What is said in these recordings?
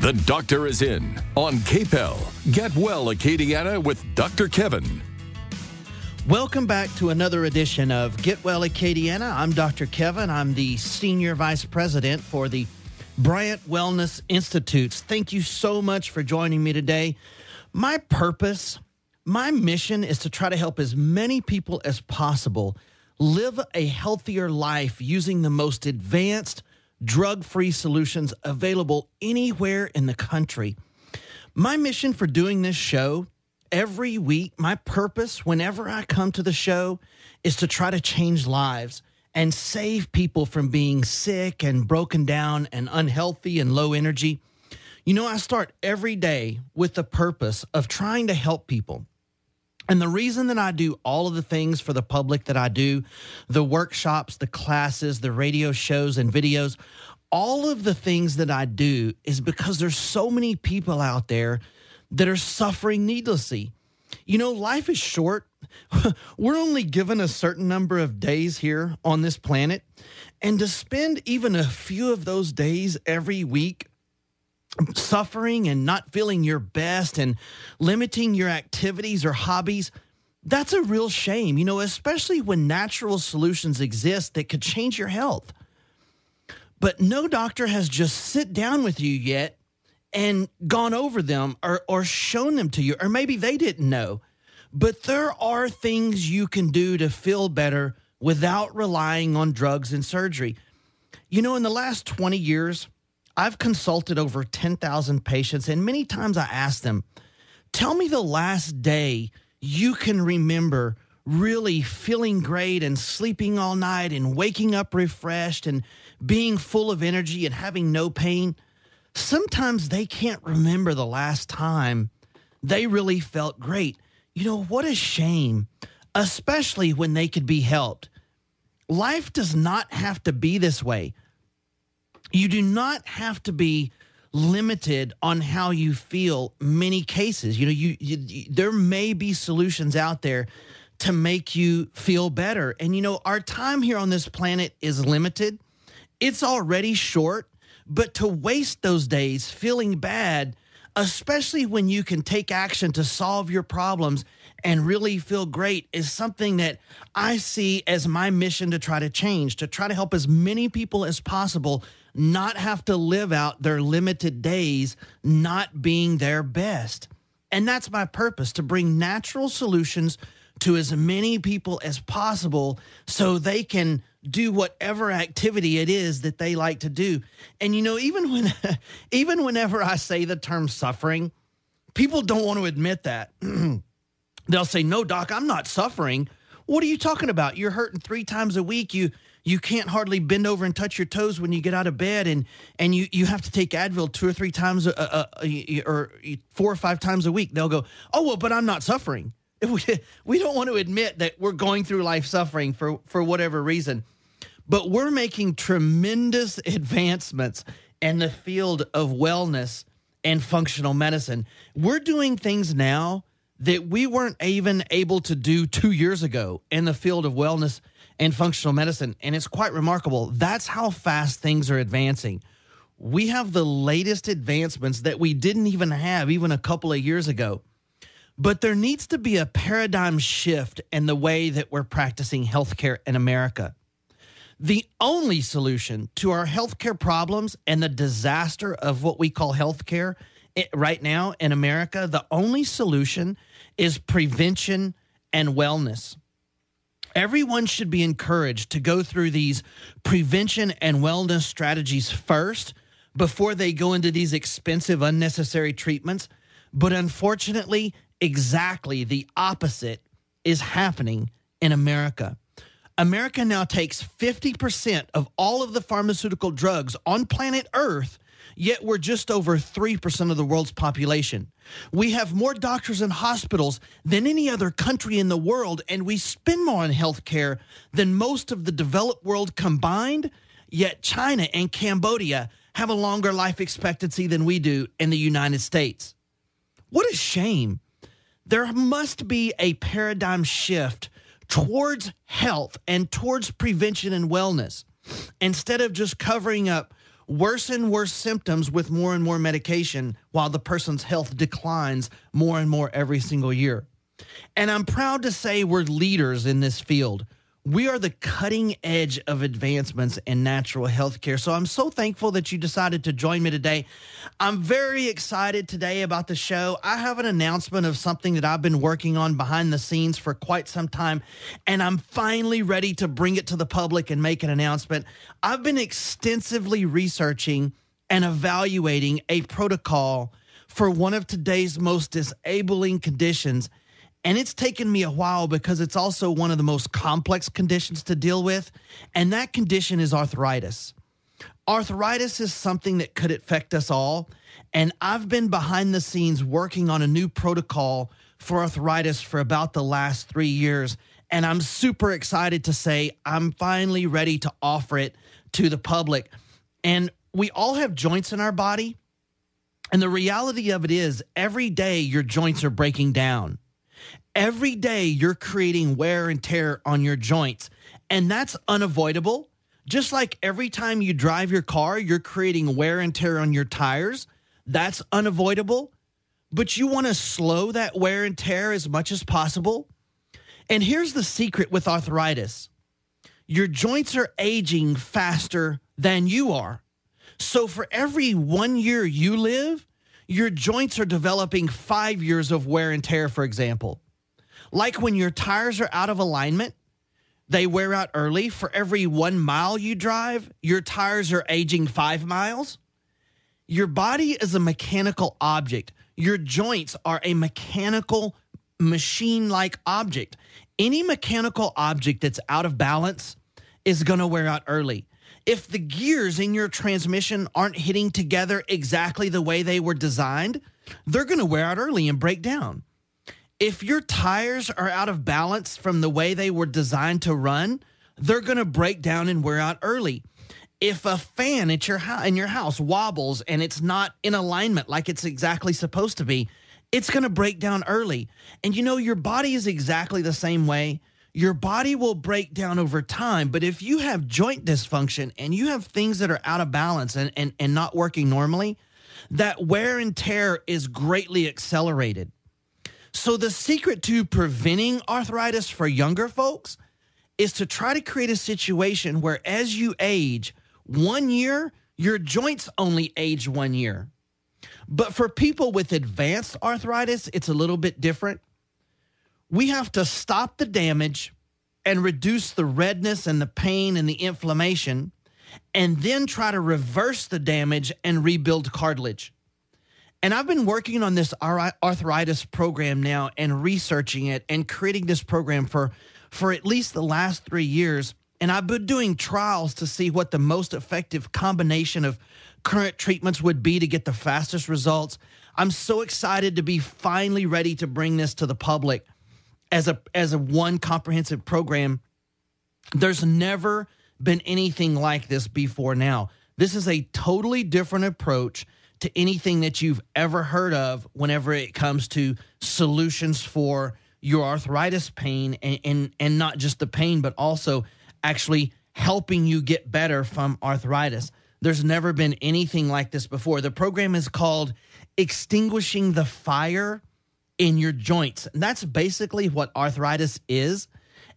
The doctor is in on KPEL. Get Well Acadiana with Dr. Kevin. Welcome back to another edition of Get Well Acadiana. I'm Dr. Kevin. I'm the Senior Vice President for the Bryant Wellness Institutes. Thank you so much for joining me today. My purpose, my mission is to try to help as many people as possible live a healthier life using the most advanced drug-free solutions available anywhere in the country. My mission for doing this show every week, my purpose whenever I come to the show is to try to change lives and save people from being sick and broken down and unhealthy and low energy. You know, I start every day with the purpose of trying to help people. And the reason that I do all of the things for the public that I do, the workshops, the classes, the radio shows and videos, all of the things that I do is because there's so many people out there that are suffering needlessly. You know, life is short. We're only given a certain number of days here on this planet. And to spend even a few of those days every week suffering and not feeling your best and limiting your activities or hobbies, that's a real shame, you know, especially when natural solutions exist that could change your health. But no doctor has just sit down with you yet and gone over them or shown them to you, or maybe they didn't know. But there are things you can do to feel better without relying on drugs and surgery. You know, in the last 20 years, I've consulted over 10,000 patients, and many times I ask them, tell me the last day you can remember really feeling great and sleeping all night and waking up refreshed and being full of energy and having no pain. Sometimes they can't remember the last time they really felt great. You know, what a shame, especially when they could be helped. Life does not have to be this way. You do not have to be limited on how you feel. Many cases, you know, there may be solutions out there to make you feel better. And, you know, our time here on this planet is limited. It's already short, but to waste those days feeling bad, especially when you can take action to solve your problems and really feel great, is something that I see as my mission to try to change, to try to help as many people as possible not have to live out their limited days not being their best. And that's my purpose, to bring natural solutions to as many people as possible so they can do whatever activity it is that they like to do. And, you know, even whenever I say the term suffering, people don't want to admit that. They'll say, no, doc, I'm not suffering. What are you talking about? You're hurting 3 times a week. You can't hardly bend over and touch your toes when you get out of bed, and you have to take Advil 2 or 3 times or 4 or 5 times a week. They'll go, oh, well, but I'm not suffering. We don't want to admit that we're going through life suffering for whatever reason. But we're making tremendous advancements in the field of wellness and functional medicine. We're doing things now that we weren't even able to do 2 years ago in the field of wellness and functional medicine. And it's quite remarkable. That's how fast things are advancing. We have the latest advancements that we didn't even have even a couple of years ago. But there needs to be a paradigm shift in the way that we're practicing healthcare in America. The only solution to our healthcare problems and the disaster of what we call healthcare right now in America, the only solution is prevention and wellness. Everyone should be encouraged to go through these prevention and wellness strategies first before they go into these expensive, unnecessary treatments. But unfortunately, exactly the opposite is happening in America. America now takes 50% of all of the pharmaceutical drugs on planet Earth, yet we're just over 3% of the world's population. We have more doctors and hospitals than any other country in the world, and we spend more on health care than most of the developed world combined, yet China and Cambodia have a longer life expectancy than we do in the United States. What a shame. There must be a paradigm shift towards health and towards prevention and wellness, instead of just covering up worse and worse symptoms with more and more medication while the person's health declines more and more every single year. And I'm proud to say we're leaders in this field. We are the cutting edge of advancements in natural health care. So I'm so thankful that you decided to join me today. I'm very excited today about the show. I have an announcement of something that I've been working on behind the scenes for quite some time, and I'm finally ready to bring it to the public and make an announcement. I've been extensively researching and evaluating a protocol for one of today's most disabling conditions. And it's taken me a while because it's also one of the most complex conditions to deal with, and that condition is arthritis. Arthritis is something that could affect us all, and I've been behind the scenes working on a new protocol for arthritis for about the last 3 years, and I'm super excited to say I'm finally ready to offer it to the public. And we all have joints in our body, and the reality of it is every day your joints are breaking down. Every day you're creating wear and tear on your joints, and that's unavoidable. Just like every time you drive your car, you're creating wear and tear on your tires. That's unavoidable. But you want to slow that wear and tear as much as possible. And here's the secret with arthritis. Your joints are aging faster than you are. So for every 1 year you live, your joints are developing 5 years of wear and tear, for example. Like when your tires are out of alignment, they wear out early. For every 1 mile you drive, your tires are aging 5 miles. Your body is a mechanical object. Your joints are a mechanical, machine-like object. Any mechanical object that's out of balance is going to wear out early. If the gears in your transmission aren't hitting together exactly the way they were designed, they're going to wear out early and break down. If your tires are out of balance from the way they were designed to run, they're going to break down and wear out early. If a fan at in your house wobbles and it's not in alignment like it's exactly supposed to be, it's going to break down early. And you know, your body is exactly the same way. Your body will break down over time, but if you have joint dysfunction and you have things that are out of balance and not working normally, that wear and tear is greatly accelerated. So the secret to preventing arthritis for younger folks is to try to create a situation where as you age 1 year, your joints only age 1 year. But for people with advanced arthritis, it's a little bit different. We have to stop the damage and reduce the redness and the pain and the inflammation, and then try to reverse the damage and rebuild cartilage. And I've been working on this arthritis program now and researching it and creating this program for at least the last 3 years. And I've been doing trials to see what the most effective combination of current treatments would be to get the fastest results. I'm so excited to be finally ready to bring this to the public as a one comprehensive program. There's never been anything like this before now. This is a totally different approach to anything that you've ever heard of whenever it comes to solutions for your arthritis pain, and not just the pain, but also actually helping you get better from arthritis. There's never been anything like this before. The program is called Extinguishing the Fire in Your Joints. And that's basically what arthritis is.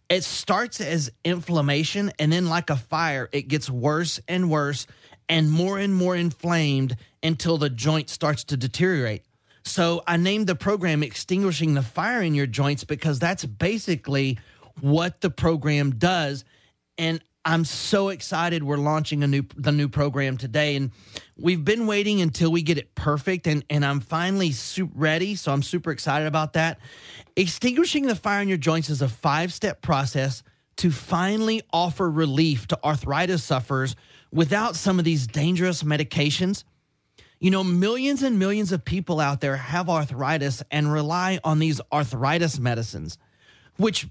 It starts as inflammation, and then like a fire, it gets worse and worse and more inflamed until the joint starts to deteriorate. So I named the program Extinguishing the Fire in Your Joints because that's basically what the program does. And I'm so excited we're launching the new program today. And we've been waiting until we get it perfect, and I'm finally ready, so I'm super excited about that. Extinguishing the Fire in Your Joints is a 5-step process to finally offer relief to arthritis sufferers without some of these dangerous medications. You know, millions and millions of people out there have arthritis and rely on these arthritis medicines, which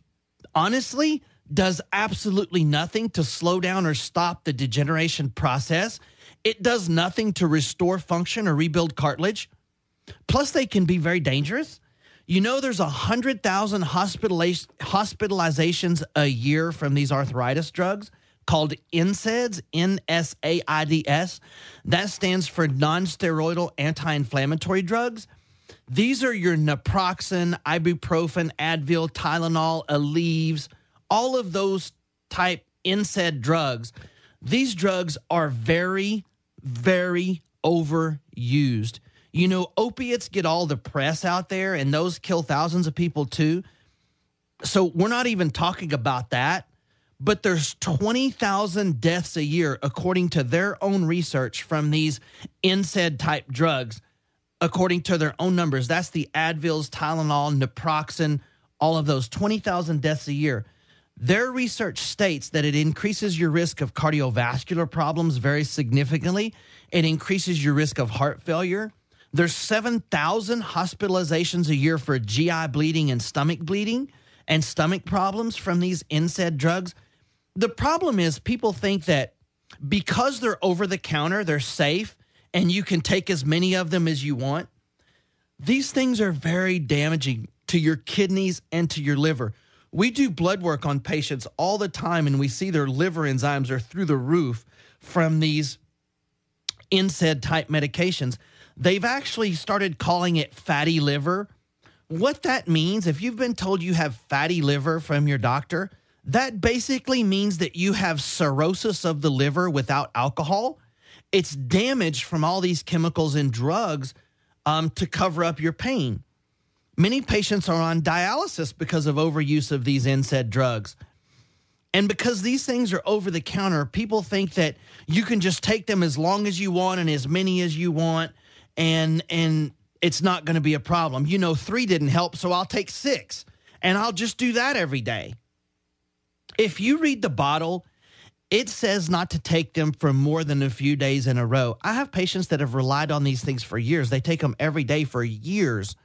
honestly does absolutely nothing to slow down or stop the degeneration process. It does nothing to restore function or rebuild cartilage. Plus, they can be very dangerous. You know, there's 100,000 hospitalizations a year from these arthritis drugs called NSAIDs, NSAIDs. That stands for non-steroidal anti-inflammatory drugs. These are your naproxen, ibuprofen, Advil, Tylenol, Aleve, all of those type NSAID drugs. These drugs are very, very overused. You know, opiates get all the press out there, and those kill thousands of people too. So we're not even talking about that. But there's 20,000 deaths a year, according to their own research from these NSAID-type drugs, according to their own numbers. That's the Advils, Tylenol, naproxen, all of those, 20,000 deaths a year. Their research states that it increases your risk of cardiovascular problems very significantly. It increases your risk of heart failure. There's 7,000 hospitalizations a year for GI bleeding and stomach problems from these NSAID drugs. The problem is people think that because they're over the counter, they're safe, and you can take as many of them as you want. These things are very damaging to your kidneys and to your liver. We do blood work on patients all the time, and we see their liver enzymes are through the roof from these NSAID-type medications. They've actually started calling it fatty liver. What that means, if you've been told you have fatty liver from your doctor, that basically means that you have cirrhosis of the liver without alcohol. It's damaged from all these chemicals and drugs to cover up your pain. Many patients are on dialysis because of overuse of these NSAID drugs. And because these things are over the counter, people think that you can just take them as long as you want and as many as you want, and it's not going to be a problem. You know, 3 didn't help, so I'll take 6, and I'll just do that every day. If you read the bottle, it says not to take them for more than a few days in a row. I have patients that have relied on these things for years. They take them every day for years.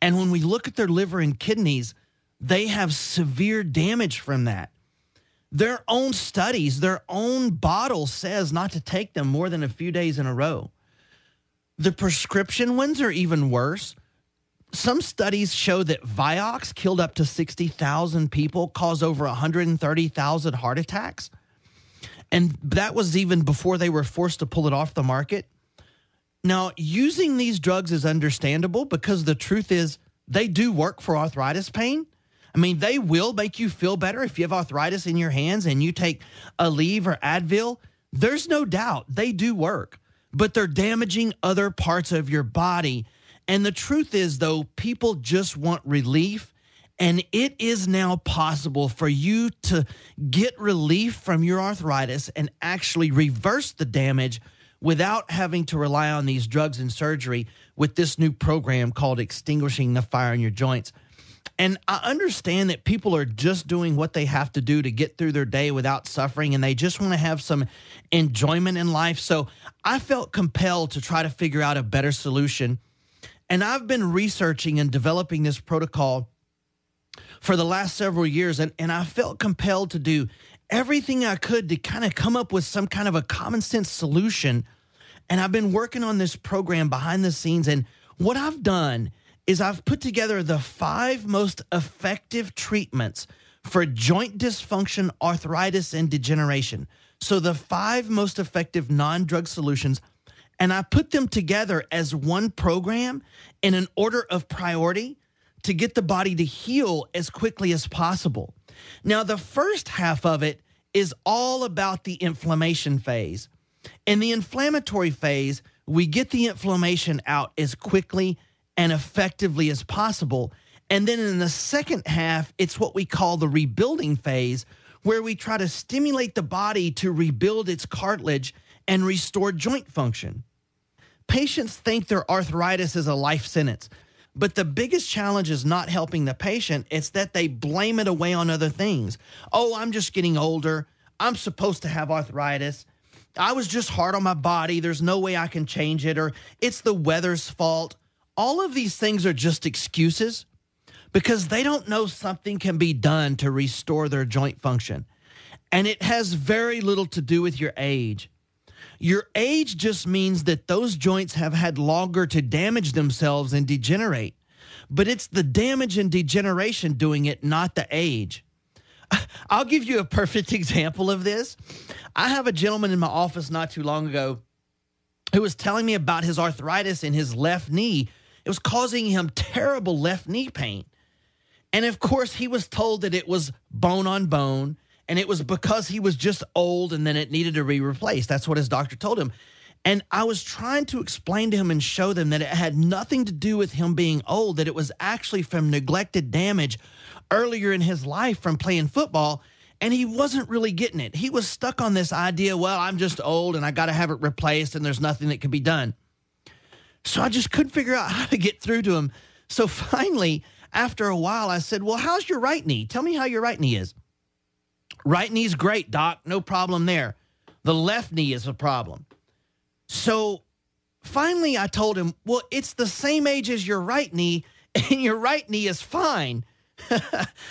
And when we look at their liver and kidneys, they have severe damage from that. Their own studies, their own bottle says not to take them more than a few days in a row. The prescription ones are even worse. Some studies show that Vioxx killed up to 60,000 people, caused over 130,000 heart attacks. And that was even before they were forced to pull it off the market. Now, using these drugs is understandable because the truth is they do work for arthritis pain. I mean, they will make you feel better if you have arthritis in your hands and you take Aleve or Advil. There's no doubt they do work, but they're damaging other parts of your body. And the truth is, though, people just want relief, and it is now possible for you to get relief from your arthritis and actually reverse the damage without having to rely on these drugs and surgery with this new program called Extinguishing the Fire in Your Joints. And I understand that people are just doing what they have to do to get through their day without suffering, and they just want to have some enjoyment in life. So I felt compelled to try to figure out a better solution. And I've been researching and developing this protocol for the last several years, and I felt compelled to do everything I could to kind of come up with some kind of a common sense solution. And I've been working on this program behind the scenes, and what I've done is I've put together the 5 most effective treatments for joint dysfunction, arthritis, and degeneration. So the 5 most effective non-drug solutions, and I put them together as one program in an order of priority to get the body to heal as quickly as possible. Now, the first half of it is all about the inflammation phase. In the inflammatory phase, we get the inflammation out as quickly and effectively as possible. And then in the second half, it's what we call the rebuilding phase, where we try to stimulate the body to rebuild its cartilage and restore joint function. Patients think their arthritis is a life sentence, but the biggest challenge is not helping the patient. It's that they blame it away on other things. Oh, I'm just getting older. I'm supposed to have arthritis. I was just hard on my body. There's no way I can change it, or it's the weather's fault. All of these things are just excuses because they don't know something can be done to restore their joint function. And it has very little to do with your age. Your age just means that those joints have had longer to damage themselves and degenerate. But it's the damage and degeneration doing it, not the age. I'll give you a perfect example of this. I have a gentleman in my office not too long ago who was telling me about his arthritis in his left knee. It was causing him terrible left knee pain. And of course, he was told that it was bone on bone, and it was because he was just old and then it needed to be replaced. That's what his doctor told him. And I was trying to explain to him and show them that it had nothing to do with him being old, that it was actually from neglected damage earlier in his life from playing football, and he wasn't really getting it. He was stuck on this idea, well, I'm just old and I got to have it replaced and there's nothing that can be done. So I just couldn't figure out how to get through to him. So finally, after a while, I said, well, how's your right knee? Tell me how your right knee is. Right knee's great, doc. No problem there. The left knee is a problem. So finally, I told him, well, it's the same age as your right knee, and your right knee is fine.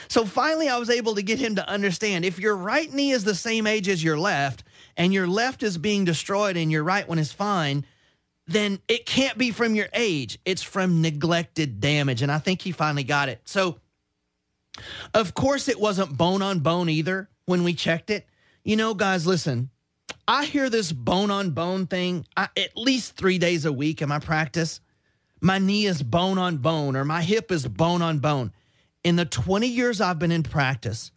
So finally, I was able to get him to understand, if your right knee is the same age as your left, and your left is being destroyed and your right one is fine, then it can't be from your age. It's from neglected damage. And I think he finally got it. So, of course, it wasn't bone on bone either when we checked it. You know, guys, listen, I hear this bone on bone thing at least 3 days a week in my practice. My knee is bone on bone, or my hip is bone on bone. In the 20 years I've been in practice,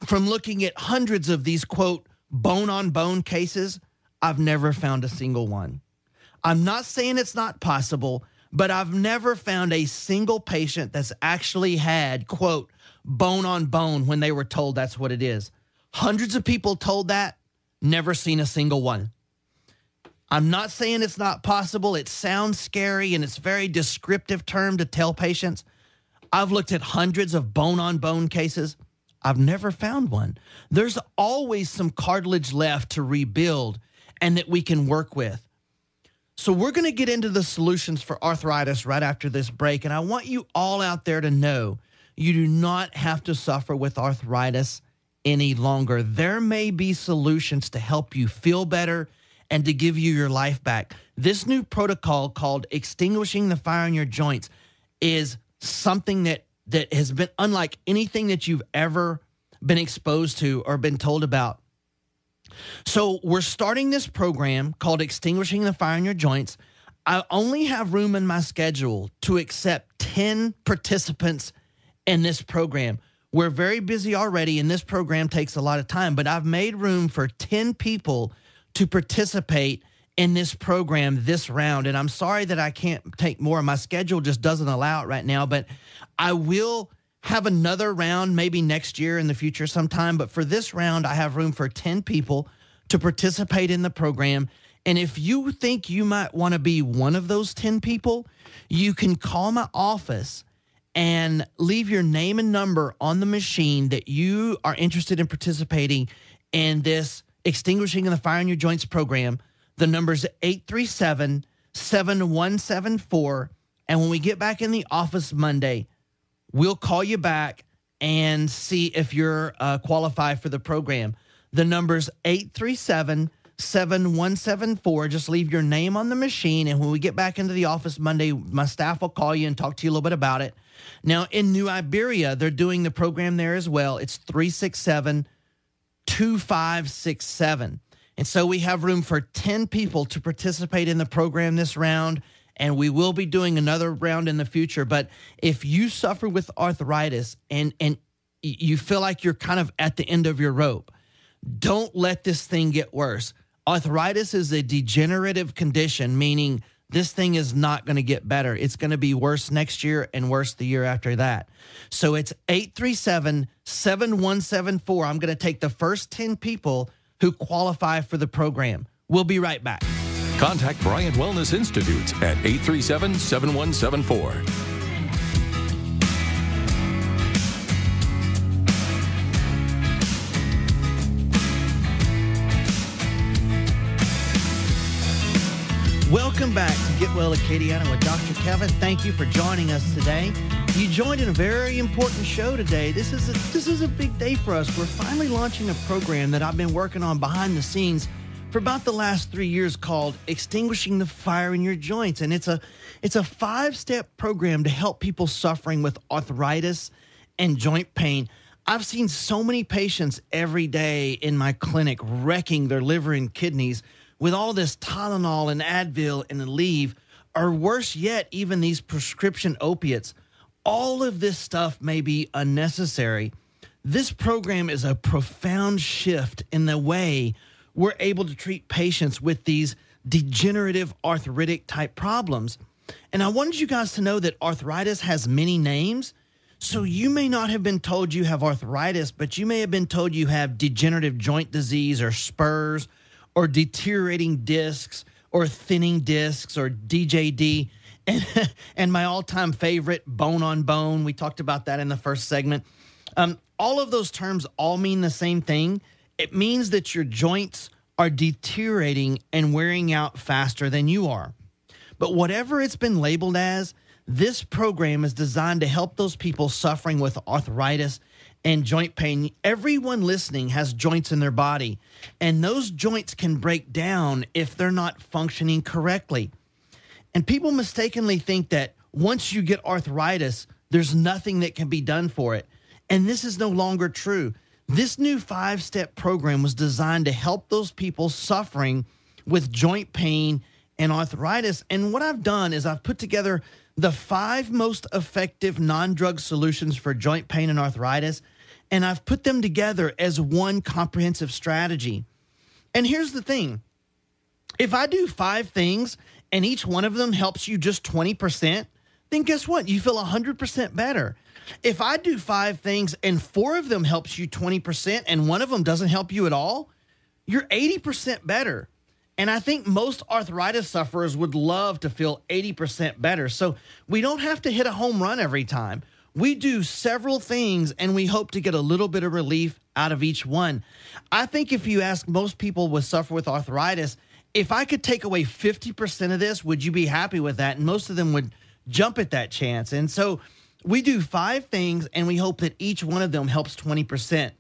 from looking at hundreds of these, quote, bone on bone cases, I've never found a single one. I'm not saying it's not possible, but I've never found a single patient that's actually had, quote, bone on bone when they were told that's what it is. Hundreds of people told that, never seen a single one. I'm not saying it's not possible. It sounds scary, and it's a very descriptive term to tell patients. I've looked at hundreds of bone-on-bone cases. I've never found one. There's always some cartilage left to rebuild and that we can work with. So we're going to get into the solutions for arthritis right after this break, and I want you all out there to know you do not have to suffer with arthritis any longer. There may be solutions to help you feel better and to give you your life back. This new protocol called Extinguishing the Fire in Your Joints is something that has been unlike anything that you've ever been exposed to or been told about. So we're starting this program called Extinguishing the Fire in Your Joints. I only have room in my schedule to accept 10 participants in this program. We're very busy already, and this program takes a lot of time, but I've made room for 10 people to participate in this program this round. And I'm sorry that I can't take more. My schedule just doesn't allow it right now, but I will have another round maybe next year in the future sometime. But for this round, I have room for 10 people to participate in the program. And if you think you might want to be one of those 10 people, you can call my office and leave your name and number on the machine that you are interested in participating in this Extinguishing the Fire in Your Joints program. The number's 837-7174. And when we get back in the office Monday, we'll call you back and see if you're qualified for the program. The number's 837-7174. Just leave your name on the machine, and when we get back into the office Monday, my staff will call you and talk to you a little bit about it. Now, in New Iberia, they're doing the program there as well. It's 367-2567. And so we have room for 10 people to participate in the program this round, and we will be doing another round in the future. But if you suffer with arthritis and you feel like you're kind of at the end of your rope, don't let this thing get worse. Arthritis is a degenerative condition, meaning this thing is not going to get better. It's going to be worse next year and worse the year after that. So it's 837-7174. I'm going to take the first 10 people who qualify for the program. We'll be right back. Contact Bryant Wellness Institute at 837-7174. Welcome back to Get Well Acadiana with Dr. Kevin. Thank you for joining us today. You joined in a very important show today. This is a big day for us. We're finally launching a program that I've been working on behind the scenes for about the last 3 years called Extinguishing the Fire in Your Joints. And it's a 5-step program to help people suffering with arthritis and joint pain. I've seen so many patients every day in my clinic wrecking their liver and kidneys with all this Tylenol and Advil and Aleve, or worse yet, even these prescription opiates. All of this stuff may be unnecessary. This program is a profound shift in the way we're able to treat patients with these degenerative arthritic type problems. And I wanted you guys to know that arthritis has many names. So you may not have been told you have arthritis, but you may have been told you have degenerative joint disease or spurs or deteriorating discs or thinning discs or DJD. And my all-time favorite, bone on bone. We talked about that in the first segment. All of those terms all mean the same thing. It means that your joints are deteriorating and wearing out faster than you are. But whatever it's been labeled as, this program is designed to help those people suffering with arthritis and joint pain. Everyone listening has joints in their body, and those joints can break down if they're not functioning correctly. And people mistakenly think that once you get arthritis, there's nothing that can be done for it. And this is no longer true. This new 5-step program was designed to help those people suffering with joint pain and arthritis. And what I've done is I've put together the 5 most effective non-drug solutions for joint pain and arthritis, and I've put them together as one comprehensive strategy. And here's the thing. If I do 5 things and each one of them helps you just 20%, then guess what? You feel 100% better. If I do 5 things and 4 of them helps you 20% and one of them doesn't help you at all, you're 80% better. And I think most arthritis sufferers would love to feel 80% better. So we don't have to hit a home run every time. We do several things and we hope to get a little bit of relief out of each one. I think if you ask most people who suffer with arthritis, if I could take away 50% of this, would you be happy with that? And most of them would jump at that chance. And so we do 5 things and we hope that each one of them helps 20%.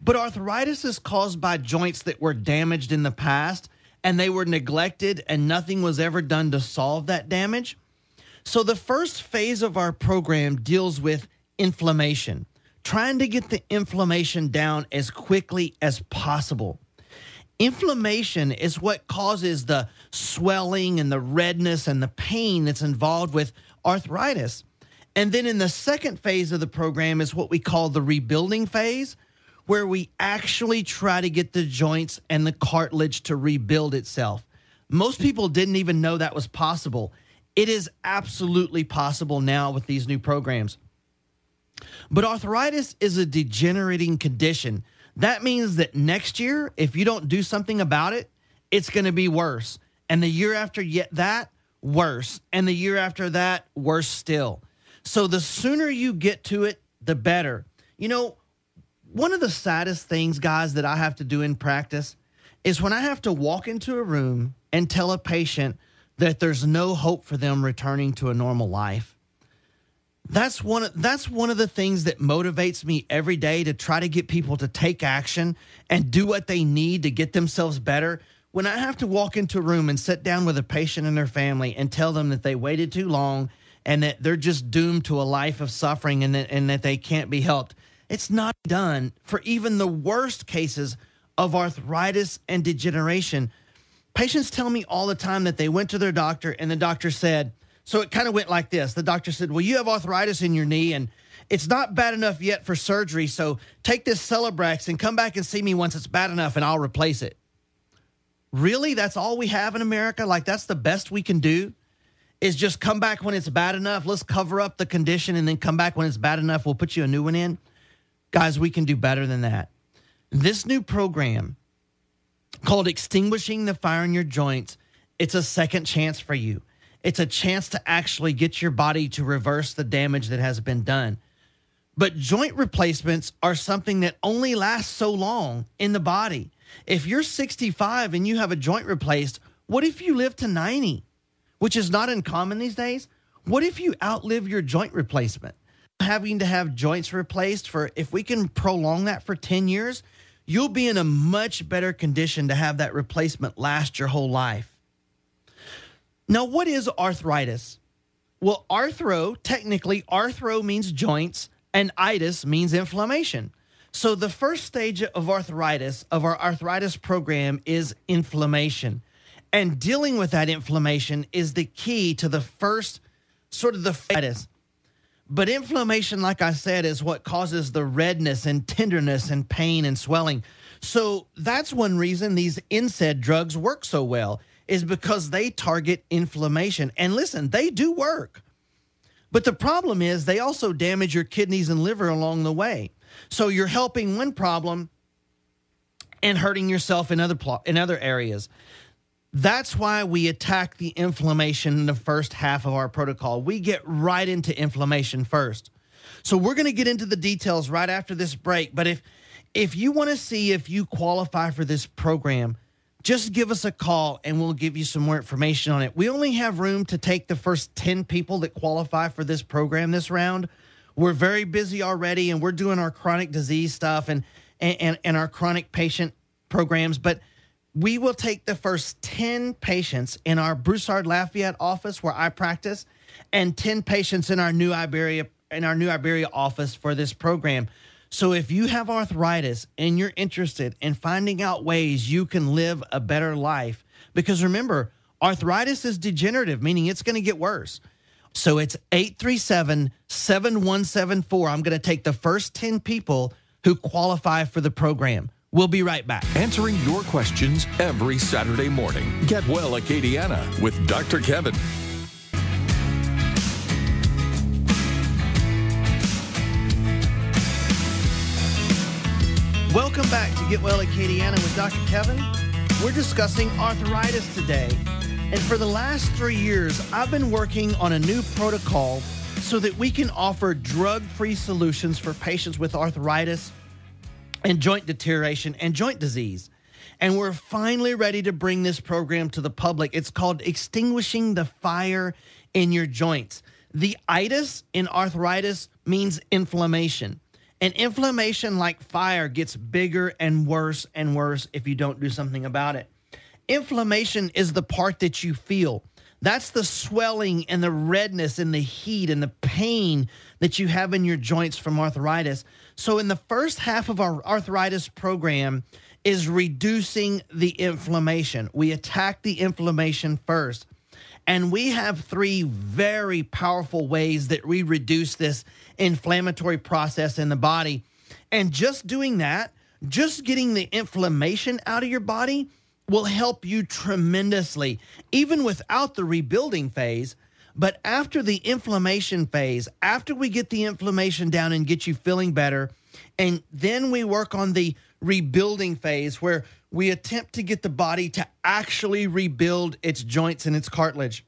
But arthritis is caused by joints that were damaged in the past and they were neglected and nothing was ever done to solve that damage. So the first phase of our program deals with inflammation, trying to get the inflammation down as quickly as possible. Inflammation is what causes the swelling and the redness and the pain that's involved with arthritis. And then in the second phase of the program is what we call the rebuilding phase, where we actually try to get the joints and the cartilage to rebuild itself. Most people didn't even know that was possible. It is absolutely possible now with these new programs. But arthritis is a degenerating condition. That means that next year, if you don't do something about it, it's going to be worse. And the year after that, worse. And the year after that, worse still. So the sooner you get to it, the better. You know, one of the saddest things, guys, that I have to do in practice is when I have to walk into a room and tell a patient that there's no hope for them returning to a normal life. That's one of the things that motivates me every day to try to get people to take action and do what they need to get themselves better. When I have to walk into a room and sit down with a patient and their family and tell them that they waited too long and that they're just doomed to a life of suffering and that they can't be helped, it's not done for even the worst cases of arthritis and degeneration. Patients tell me all the time that they went to their doctor and the doctor said, so it kind of went like this. The doctor said, well, you have arthritis in your knee and it's not bad enough yet for surgery, so take this Celebrex and come back and see me once it's bad enough and I'll replace it. Really? That's all we have in America? Like that's the best we can do? Is just come back when it's bad enough? Let's cover up the condition and then come back when it's bad enough. We'll put you a new one in. Guys, we can do better than that. This new program called Extinguishing the Fire in Your Joints, it's a second chance for you. It's a chance to actually get your body to reverse the damage that has been done. But joint replacements are something that only lasts so long in the body. If you're 65 and you have a joint replaced, what if you live to 90, which is not uncommon these days? What if you outlive your joint replacement? Having to have joints replaced if we can prolong that for 10 years, you'll be in a much better condition to have that replacement last your whole life. Now, what is arthritis? Well, arthro means joints, and itis means inflammation. So the first stage of arthritis, of our arthritis program, is inflammation. And dealing with that inflammation is the key to the first sort of the arthritis. But inflammation, like I said, is what causes the redness and tenderness and pain and swelling. So that's one reason these NSAID drugs work so well, is because they target inflammation. And listen, they do work. But the problem is they also damage your kidneys and liver along the way. So you're helping one problem and hurting yourself in other areas. That's why we attack the inflammation in the first half of our protocol. We get right into inflammation first. So we're going to get into the details right after this break. But if you want to see if you qualify for this program, just give us a call and we'll give you some more information on it. We only have room to take the first 10 people that qualify for this program this round. We're very busy already, and we're doing our chronic disease stuff and our chronic patient programs. But we will take the first 10 patients in our Broussard Lafayette office where I practice, and 10 patients in our New Iberia office for this program. So if you have arthritis and you're interested in finding out ways you can live a better life, because remember, arthritis is degenerative, meaning it's going to get worse. So it's 837-7174. I'm going to take the first 10 people who qualify for the program. We'll be right back. Answering your questions every Saturday morning. Get Well Acadiana with Dr. Kevin. Welcome back to Get Well Acadiana with Dr. Kevin. We're discussing arthritis today. And for the last 3 years, I've been working on a new protocol so that we can offer drug-free solutions for patients with arthritis and joint deterioration and joint disease. And we're finally ready to bring this program to the public. It's called Extinguishing the Fire in Your Joints. The itis in arthritis means inflammation. And inflammation, like fire, gets bigger and worse if you don't do something about it. Inflammation is the part that you feel. That's the swelling and the redness and the heat and the pain that you have in your joints from arthritis. So in the first half of our arthritis program is reducing the inflammation. We attack the inflammation first. And we have 3 very powerful ways that we reduce this inflammatory process in the body. And just doing that, just getting the inflammation out of your body, will help you tremendously, even without the rebuilding phase. But after the inflammation phase, after we get the inflammation down and get you feeling better, and then we work on the rebuilding phase where we attempt to get the body to actually rebuild its joints and its cartilage.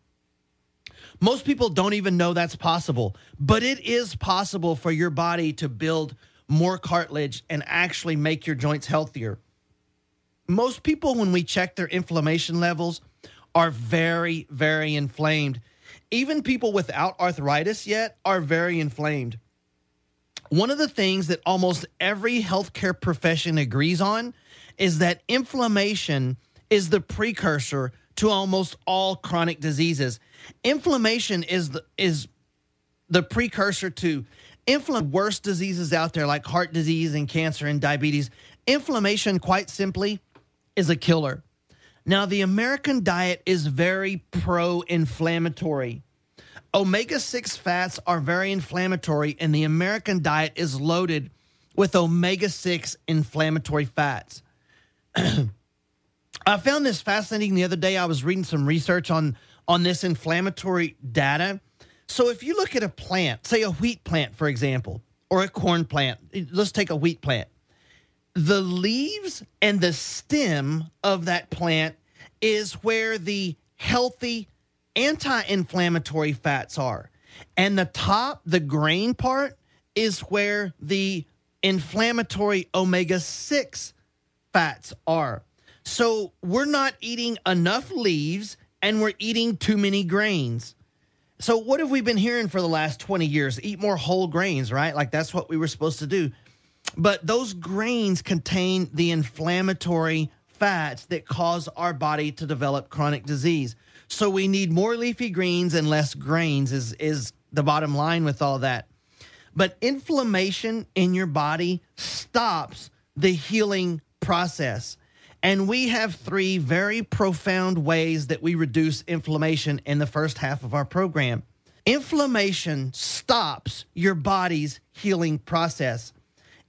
Most people don't even know that's possible, but it is possible for your body to build more cartilage and actually make your joints healthier. Most people, when we check their inflammation levels, are very, very inflamed. Even people without arthritis yet are very inflamed. One of the things that almost every healthcare profession agrees on is that inflammation is the precursor to almost all chronic diseases. Inflammation is the precursor to worst diseases out there like heart disease and cancer and diabetes. Inflammation, quite simply, is a killer. Now, the American diet is very pro-inflammatory. Omega-6 fats are very inflammatory, and the American diet is loaded with omega-6 inflammatory fats. I found this fascinating the other day. I was reading some research on this inflammatory data. So if you look at a plant, say a wheat plant, for example, or a corn plant, let's take a wheat plant. The leaves and the stem of that plant is where the healthy anti-inflammatory fats are. And the top, the grain part, is where the inflammatory omega-6 fats are. So we're not eating enough leaves and we're eating too many grains. So what have we been hearing for the last 20 years? Eat more whole grains, right? Like that's what we were supposed to do. But those grains contain the inflammatory fats that cause our body to develop chronic disease. So we need more leafy greens and less grains is the bottom line with all that. But inflammation in your body stops the healing process. And we have 3 very profound ways that we reduce inflammation in the first half of our program. Inflammation stops your body's healing process.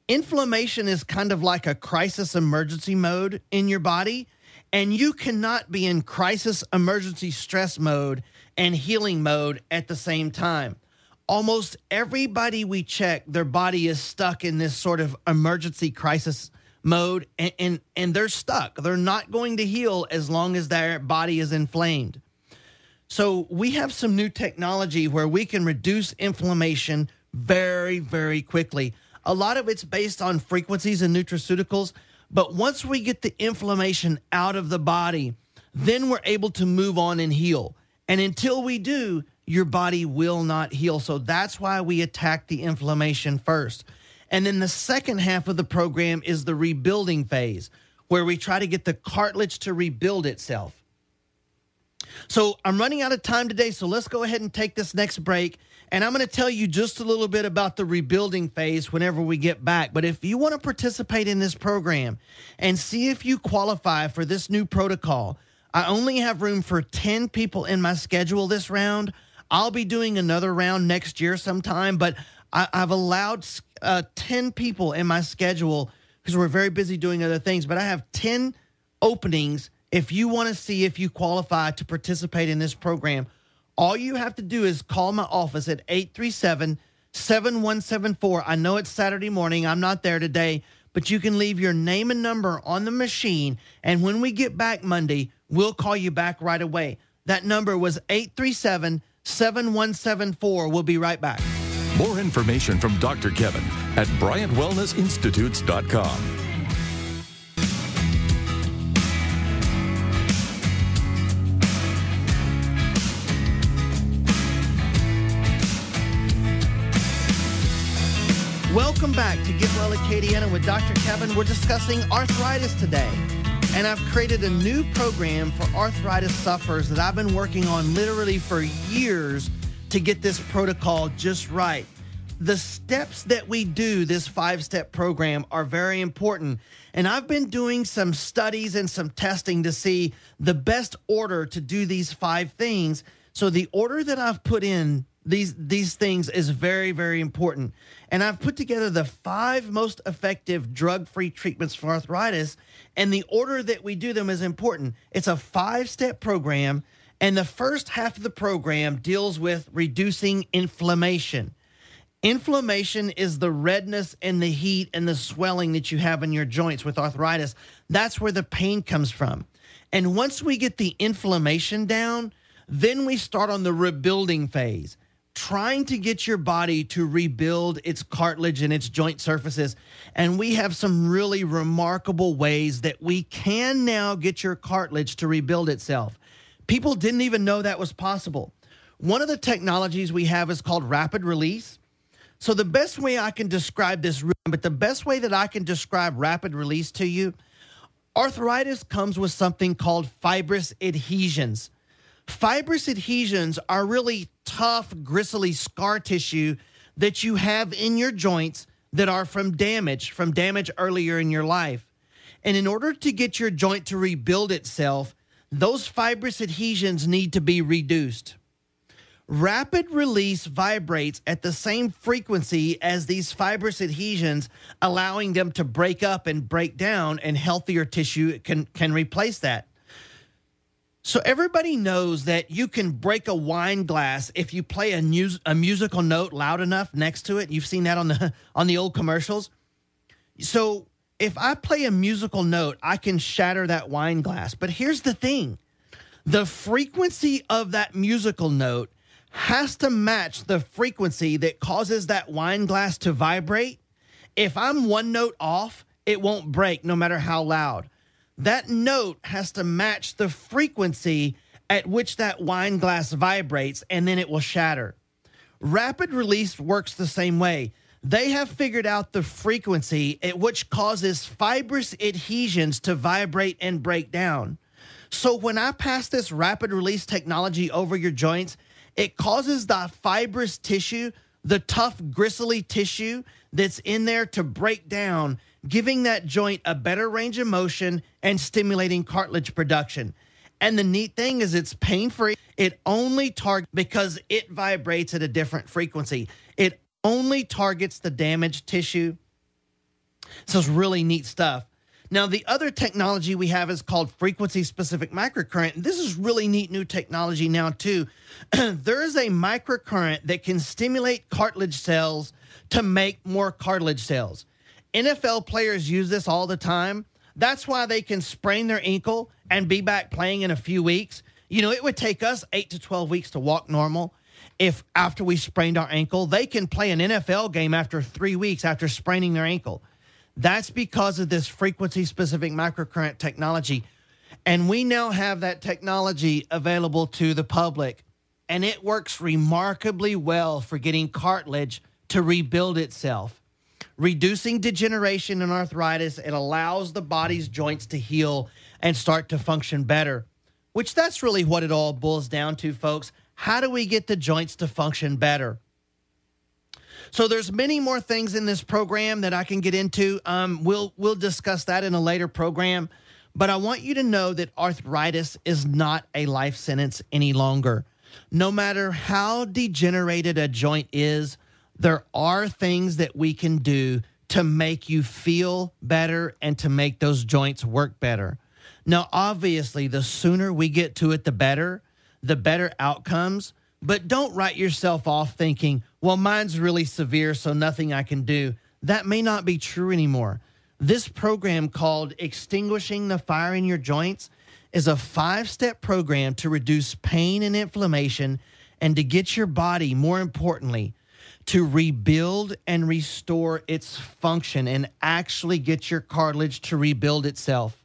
Inflammation is kind of like a crisis emergency mode in your body, and you cannot be in crisis emergency stress mode and healing mode at the same time. Almost everybody we check, their body is stuck in this sort of emergency crisis mode, and they're stuck. They're not going to heal as long as their body is inflamed. So we have some new technology where we can reduce inflammation very, very quickly. A lot of it's based on frequencies and nutraceuticals, but once we get the inflammation out of the body, then we're able to move on and heal. And until we do, your body will not heal. So that's why we attack the inflammation first. And then the second half of the program is the rebuilding phase, where we try to get the cartilage to rebuild itself. So I'm running out of time today, so let's go ahead and take this next break. And I'm going to tell you just a little bit about the rebuilding phase whenever we get back. But if you want to participate in this program and see if you qualify for this new protocol, I only have room for 10 people in my schedule this round. I'll be doing another round next year sometime, but I've allowed 10 people in my schedule because we're very busy doing other things. But I have 10 openings if you want to see if you qualify to participate in this program. All you have to do is call my office at 837-7174. I know it's Saturday morning. I'm not there today, but you can leave your name and number on the machine, and when we get back Monday, we'll call you back right away. That number was 837-7174. We'll be right back. More information from Dr. Kevin at BryantWellnessInstitutes.com. Welcome back to Get Well Acadiana with Dr. Kevin. We're discussing arthritis today. And I've created a new program for arthritis sufferers that I've been working on literally for years to get this protocol just right. The steps that we do, this 5-step program, are very important. And I've been doing some studies and some testing to see the best order to do these 5 things. So the order that I've put in these things is very, very important. And I've put together the 5 most effective drug-free treatments for arthritis, and the order that we do them is important. It's a 5-step program, and the first half of the program deals with reducing inflammation. Inflammation is the redness and the heat and the swelling that you have in your joints with arthritis. That's where the pain comes from. And once we get the inflammation down, then we start on the rebuilding phase, trying to get your body to rebuild its cartilage and its joint surfaces. And we have some really remarkable ways that we can now get your cartilage to rebuild itself. People didn't even know that was possible. One of the technologies we have is called rapid release. So the best way I can describe this, but the best way that I can describe rapid release to you, arthritis comes with something called fibrous adhesions. Fibrous adhesions are really tough, gristly scar tissue that you have in your joints that are from damage earlier in your life. And in order to get your joint to rebuild itself, those fibrous adhesions need to be reduced. Rapid release vibrates at the same frequency as these fibrous adhesions, allowing them to break up and break down, and healthier tissue can replace that. So everybody knows that you can break a wine glass if you play a musical note loud enough next to it. You've seen that on the old commercials. So if I play a musical note, I can shatter that wine glass. But here's the thing. The frequency of that musical note has to match the frequency that causes that wine glass to vibrate. If I'm one note off, it won't break no matter how loud. That note has to match the frequency at which that wine glass vibrates, and then it will shatter. Rapid release works the same way. They have figured out the frequency at which causes fibrous adhesions to vibrate and break down. So when I pass this rapid release technology over your joints, it causes the fibrous tissue, the tough, gristly tissue that's in there to break down, giving that joint a better range of motion and stimulating cartilage production. And the neat thing is it's pain-free. It only targets, because it vibrates at a different frequency, it only targets the damaged tissue. So it's really neat stuff. Now, the other technology we have is called frequency-specific microcurrent. This is really neat new technology now, too. There is a microcurrent that can stimulate cartilage cells to make more cartilage cells. NFL players use this all the time. That's why they can sprain their ankle and be back playing in a few weeks. You know, it would take us 8 to 12 weeks to walk normal. If after we sprained our ankle, they can play an NFL game after 3 weeks after spraining their ankle. That's because of this frequency-specific microcurrent technology. And we now have that technology available to the public. And it works remarkably well for getting cartilage to rebuild itself. Reducing degeneration and arthritis, it allows the body's joints to heal and start to function better. Which that's really what it all boils down to, folks. How do we get the joints to function better? So there's many more things in this program that I can get into. We'll discuss that in a later program. But I want you to know that arthritis is not a life sentence any longer. No matter how degenerated a joint is, there are things that we can do to make you feel better and to make those joints work better. Now, obviously, the sooner we get to it, the better outcomes. But don't write yourself off thinking, well, mine's really severe, so nothing I can do. That may not be true anymore. This program called Extinguishing the Fire in Your Joints is a 5-step program to reduce pain and inflammation and to get your body, more importantly, to rebuild and restore its function and actually get your cartilage to rebuild itself.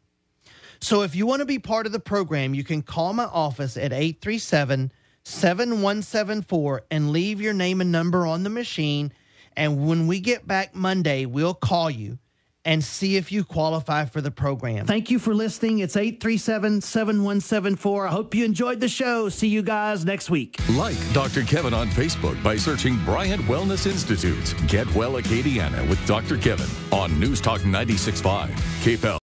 So if you want to be part of the program, you can call my office at 837-7174 and leave your name and number on the machine. And when we get back Monday, we'll call you and see if you qualify for the program. Thank you for listening. It's 837-7174. I hope you enjoyed the show. See you guys next week. Like Dr. Kevin on Facebook by searching Bryant Wellness Institute. Get Well Acadiana with Dr. Kevin on News Talk 96.5 KPEL.